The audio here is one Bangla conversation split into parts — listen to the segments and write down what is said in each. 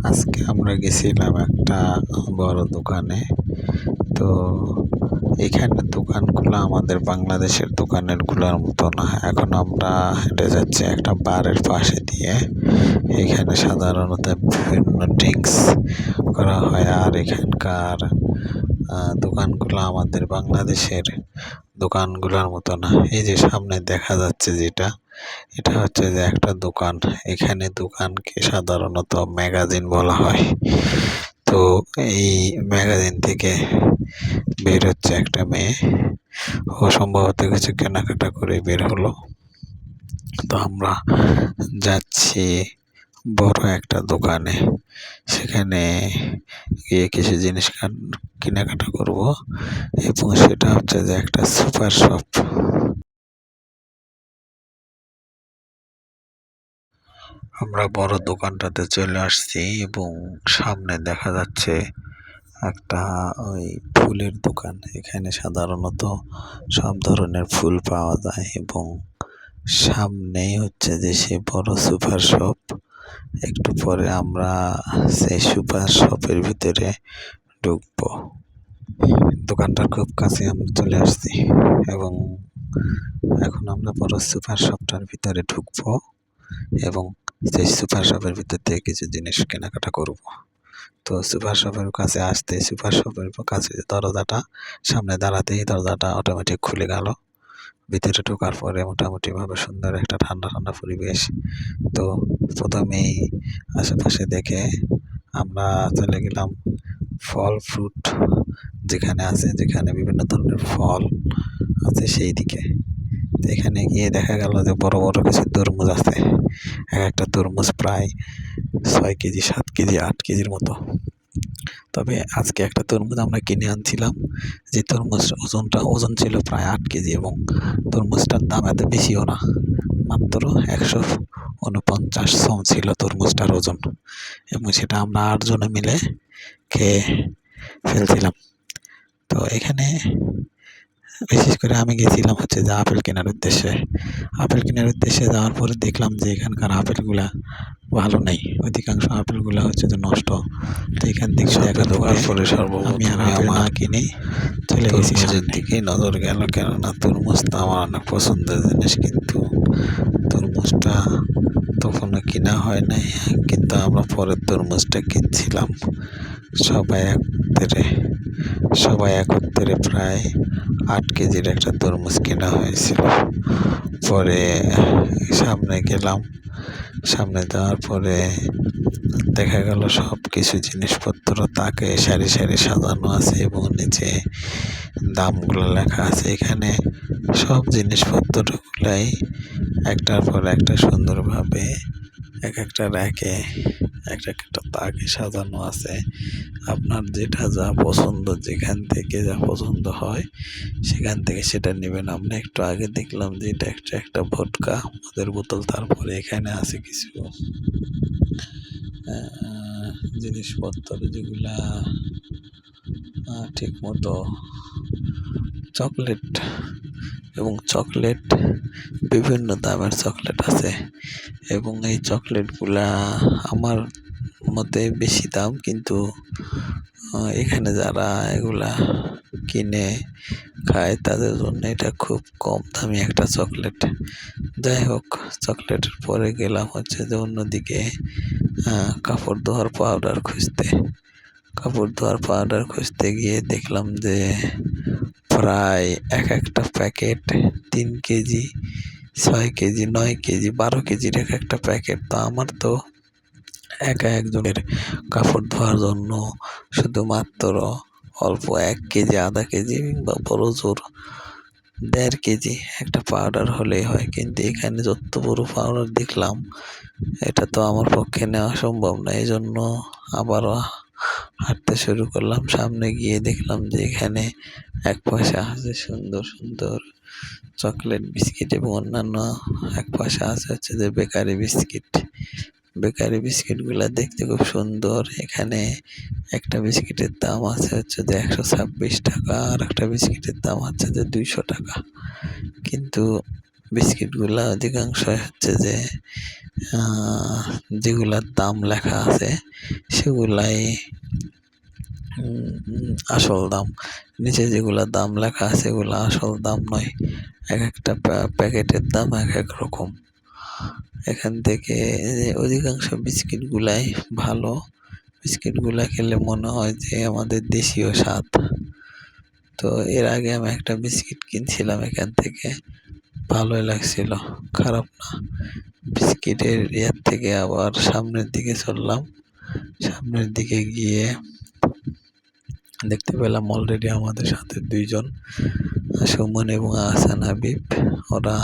আজকে আমরা গেছিলাম একটা বড় দোকানে। তো এখানে দোকানগুলো আমাদের বাংলাদেশের দোকানের গুলার মতো না। এখন আমরা হেঁটে যাচ্ছি একটা বারের পাশে দিয়ে। এখানে সাধারণত বিভিন্ন ড্রিঙ্কস করা হয়, আর এখানকার দোকানগুলো আমাদের বাংলাদেশের দোকানগুলোর মতো না। এই যে সামনে দেখা যাচ্ছে যেটা, এটা হচ্ছে যে একটা দোকান। এখানে দোকানকে সাধারণত ম্যাগাজিন বলা হয়। তো এই ম্যাগাজিন থেকে বের হচ্ছে একটা মেয়ে, ও সম্ভবত কিছু কেনাকাটা করে বের হলো। তো আমরা যাচ্ছি বড় একটা দোকানে, সেখানে গিয়ে কিছু জিনিস কেনাকাটা করব, এবং সেটা হচ্ছে যে একটা সুপার শপ। আমরা বড় দোকানটাতে চলে আসছি এবং সামনে দেখা যাচ্ছে একটা ওই ফুলের দোকান। এখানে সাধারণত সব ধরনের ফুল পাওয়া যায়, এবং সামনেই হচ্ছে যে সে বড় সুপার শপ। একটু পরে আমরা সেই সুপার শপের ভিতরে ঢুকবো। দোকানটার খুব কাছে আমরা চলে আসছি, এবং এখন আমরা বড় সুপার শপটার ভিতরে ঢুকবো এবং সেই সুপার শপের ভিতর থেকে কিছু জিনিস কেনাকাটা করব। তো সুপার শপের কাছে আসতে, সুপার শপের কাছে দরজাটা সামনে দাঁড়াতেই দরজাটা অটোমেটিক খুলে গেল। ভিতরে ঢোকার পরে মোটামুটি ভাবে সুন্দর একটা ঠান্ডা ঠান্ডা পরিবেশ। তো প্রথমেই আশেপাশে দেখে আমরা চলে গেলাম ফল ফ্রুট যেখানে বিভিন্ন ধরনের ফল আছে সেই দিকে। এখানে গিয়ে দেখা গেল যে বড় বড় কিছু তরমুজ আছে। একটা তরমুজ প্রায় 6 কেজি, 7 কেজি, 8 কেজির মতো। তবে আজকে একটা তরমুজ আমরা কিনে আনছিলাম, যে তরমুজ ওজন ছিল প্রায় 8 কেজি, এবং তরমুজটার দাম এত বেশিও না, মাত্র 149 ছিল তরমুজটার ওজন, এবং সেটা আমরা 8 জনে মিলে খেয়ে ফেলছিলাম। তো এখানে বিশেষ করে আমি গেছিলাম হচ্ছে যে আপেল কেনার উদ্দেশ্যে যাওয়ার পরে দেখলাম যে এখানকার আপেলগুলা ভালো নেই, অধিকাংশ আপেলগুলা হচ্ছে যে নষ্ট। তো এখান থেকে দেখা দোকান পরে আমি আর আপেল না কিনে চলে গেছি সামনের দিকে নজর গেল, কেননা তরমুজটা আমার অনেক পছন্দের জিনিস। কিন্তু তরমুজটা তখনও কিনা হয় নাই, কিন্তু আমরা পরের তরমুজটা কিনছিলাম। সবাই একত্রে প্রায় 8 কেজির একটা তরমুজ কেনা হয়েছিল। পরে সামনে গেলাম, সামনে যাওয়ার পরে দেখা গেল সব কিছু জিনিসপত্র তাকে সারি সারি সাজানো আছে, এবং নিচে দামগুলো লেখা আছে। এখানে সব জিনিসপত্রগুলাই একটার পর একটা সুন্দরভাবে এক একটা র্যাকে একটা তাকে সাজানো আছে। আপনার যেটা যা পছন্দ, যেখান থেকে যা পছন্দ হয় সেখান থেকে সেটা নেবেন। আমরা একটু আগে দেখলাম যে এটা একটা ভোটকা মদের বোতল। তারপরে এখানে আছে কিছু জিনিসপত্র যেগুলা ঠিক মতো চকলেট, এবং চকলেট বিভিন্ন দামের চকলেট আছে, এবং এই চকলেটগুলা আমার মতে বেশি দাম, কিন্তু এখানে যারা এগুলা কিনে খায় তাদের জন্য এটা খুব কম দামি একটা চকলেট। যাই হোক, চকলেটের পরে গেলাম হচ্ছে যে অন্যদিকে কাপড় ধোয়ার পাউডার খুঁজতে গিয়ে দেখলাম যে প্রায় একটা প্যাকেট 3 কেজি, 6 কেজি, 9 কেজি, 12 কেজির একটা প্যাকেট। তো আমার তো একজনের কাপড় ধোয়ার জন্য শুধুমাত্র অল্প 1 কেজি, আধা কেজি, বা বড় জোর 1.5 কেজি একটা পাউডার হলেই হয়। কিন্তু এখানে যত বড় পাউডার দেখলাম, এটা তো আমার পক্ষে নেওয়া সম্ভব না। এই জন্য আবারও হাঁটতে শুরু করলাম। সামনে গিয়ে দেখলাম যে এখানে এক পাশে আছে সুন্দর সুন্দর চকলেট বিস্কিট, এবং অন্যান্য এক পাশে আছে হচ্ছে যে বেকারি বিস্কিটগুলা দেখতে খুব সুন্দর। এখানে একটা বিস্কিটের দাম আছে হচ্ছে যে 126 টাকা, আর একটা বিস্কিটের দাম হচ্ছে যে 200 টাকা। কিন্তু বিস্কিটগুলা অধিকাংশ হচ্ছে যে যেগুলার দাম লেখা আছে সেগুলাই আসল দাম। নিচে যেগুলা দাম লেখা আছে এগুলা আসল দাম নয়। এক একটা প্যাকেটের দাম এক এক রকম। এখান থেকে অধিকাংশ বিস্কিট গুলাই ভালো। বিস্কিট গুলা খেলে মনে হয় যে আমাদের দেশীয় স্বাদ। তো এর আগে আমি একটা বিস্কিট কিনছিলাম এখান থেকে, ভালোই লাগছিল, খারাপ না। বিস্কিটের ইয়ার থেকে আবার সামনের দিকে চললাম। সামনের দিকে গিয়ে দেখতে পেলাম অলরেডি আমাদের সাথে ২ জন, সুমন এবং আহসান হাবিব। ওরা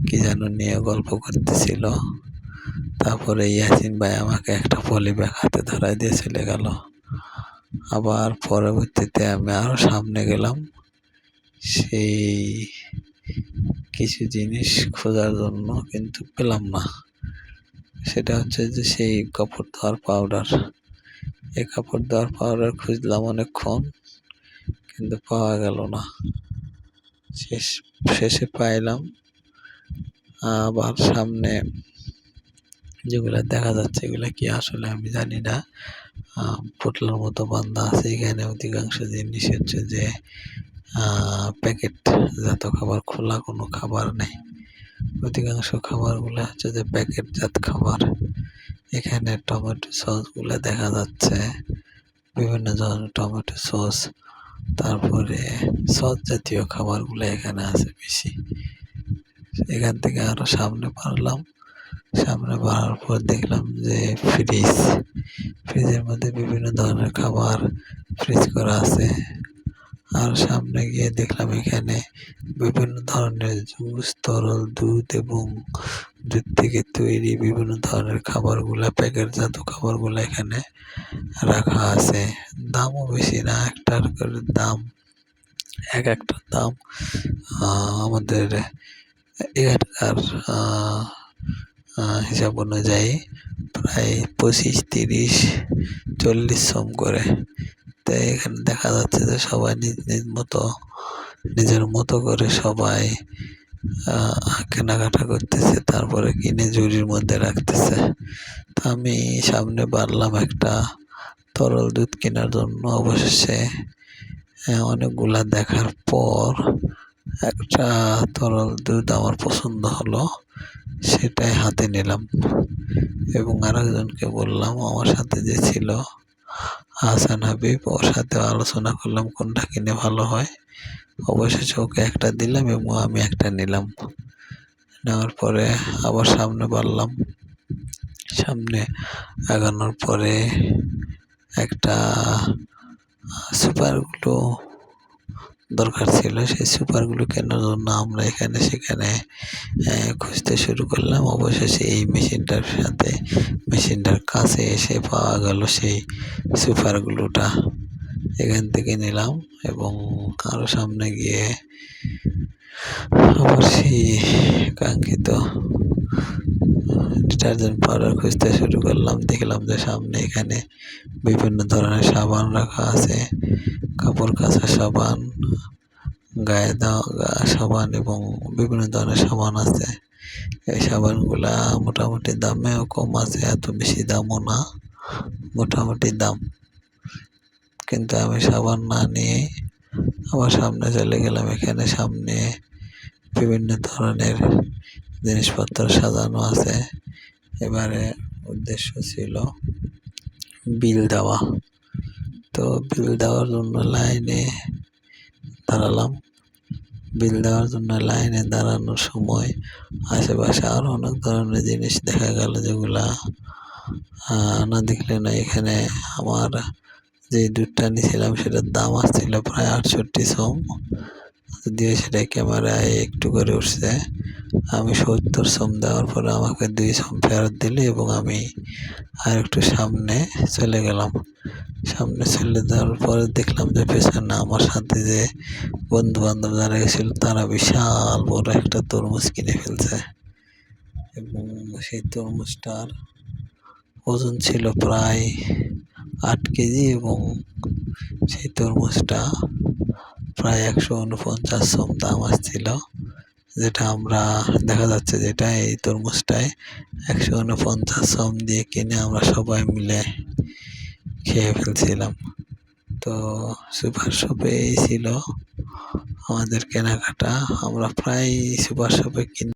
কি যেন নিয়ে গল্প করতেছিল। তারপরে ইয়াসিন ভাই আমাকে একটা পলি ব্যাগ হাতে ধরায় দিয়ে চলে গেল। আবার পরবর্তীতে আমি আরো সামনে গেলাম সেই কিছু জিনিস খোঁজার জন্য, কিন্তু পেলাম না। সেটা হচ্ছে যে সেই কাপড় ধোয়ার পাউডার। এই কাপড় ধোয়ার পাউডার খুঁজলাম অনেকক্ষণ, কিন্তু পাওয়া গেল না। শেষে পাইলাম আবার সামনে যেগুলা দেখা যাচ্ছে এগুলা কি আসলে আমি জানি না। পুতলার মতো বান্ধা আছে এখানে। অধিকাংশ জিনিস হচ্ছে যে প্যাকেট জাত খাবার, খোলা কোনো খাবার নেই। অধিকাংশ খাবারগুলো হচ্ছে যে প্যাকেট জাত খাবার। এখানে টমেটো সস গুলা দেখা যাচ্ছে, বিভিন্ন ধরনের টমেটো সস। তারপরে সস জাতীয় খাবারগুলো এখানে আছে বেশি। এখান থেকে আরো সামনে বাড়লাম। সামনে বাড়ার পর দেখলাম যে ফ্রিজের মধ্যে বিভিন্ন ধরনের খাবার ফ্রিজ করা আছে। আর সামনে গিয়ে দেখলাম এখানে বিভিন্ন ধরনের জুস, তরল দুধ এবং দুধ থেকে তৈরি বিভিন্ন ধরনের খাবারগুলা, প্যাকেটজাত খাবারগুলা এখানে রাখা আছে। দামও বেশি না, একটার করে দাম, এক একটার দাম আমাদের এখানকার হিসাব অনুযায়ী প্রায় ২৫, ৩০, ৪০ সম করে। তাই এখানে দেখা যাচ্ছে যে সবাই নিজের মতো করে সবাই কেনাকাটা করতেছে, তারপরে কিনে ঝুড়ির মধ্যে রাখতেছে। তা আমি সামনে বাড়লাম একটা তরল দুধ কেনার জন্য। অবশেষে অনেকগুলা দেখার পর একটা তরল দুধ আমার পছন্দ হলো, সেটাই হাতে নিলাম এবং আরেকজনকে বললাম, আমার সাথে যে ছিল আহসান হাবিব, ওর সাথে আলোচনা করলাম কোনটা কিনে ভালো হয়। অবশেষে ওকে একটা দিলাম এবং আমি একটা নিলাম। নেওয়ার পরে আবার সামনে বাড়লাম। সামনে আগানোর পরে একটা সুপার গ্লু দরকার ছিল। সেই সুপার গ্লু কেনার জন্য আমরা এখানে সেখানে খুঁজতে শুরু করলাম। অবশেষে এই মেশিনটার কাছে এসে পাওয়া গেল সেই সুপার গ্লুটা। এখান থেকে নিলাম এবং আরো সামনে গিয়ে আবার সেই কাঙ্ক্ষিত ডিটারজেন্ট পাউডার খুঁজতে শুরু করলাম। দেখলাম যে সামনে এখানে বিভিন্ন ধরনের সাবান রাখা আছে, কাপড় কাচা সাবান, গায়ে দেওয়া সাবান এবং বিভিন্ন ধরনের সাবান আছে। এই সাবানগুলা মোটামুটি দামেও কম আছে, এত বেশি দামও না, মোটামুটি দাম। কিন্তু আমি সাবান না নিয়ে আবার সামনে চলে গেলাম। এখানে সামনে বিভিন্ন ধরনের জিনিসপত্র সাজানো আছে। এবারে উদ্দেশ্য ছিল বিল দেওয়া। তো বিল দেওয়ার জন্য লাইনে দাঁড়ালাম। বিল দেওয়ার জন্য লাইনে দাঁড়ানোর সময় আশেপাশে আরো অনেক ধরনের জিনিস দেখা গেল, যেগুলা না দেখলে না। এখানে আমার যে দুধটা নিয়েছিলাম সেটার দাম আসছিল প্রায় ৬৮ সম, যদিও সেটা ক্যামেরায় একটু করে উঠছে। আমি ৭০ সম দেওয়ার পরে আমাকে ২ সম ফেরত দিল এবং আমি আর একটু সামনে চলে গেলাম। সামনে চলে যাওয়ার পরে দেখলাম যে পেছনে আমার সাথে যে বন্ধু বান্ধব যারা গেছিল তারা বিশাল বড় একটা তরমুজ কিনে ফেলছে এবং সেই তরমুজটার ওজন ছিল প্রায় ৮ কেজি এবং সেই তরমুজটা প্রায় ১৪৯ সম দাম আসছিল। যেটা আমরা দেখা যাচ্ছে যেটা এই তরমুজটায় ১৪৯ সম দিয়ে কিনে আমরা সবাই মিলে খেয়ে ফেলছিলাম। তো সুপার শপে এই ছিল আমাদের কেনাকাটা। আমরা প্রায়ই সুপার শপে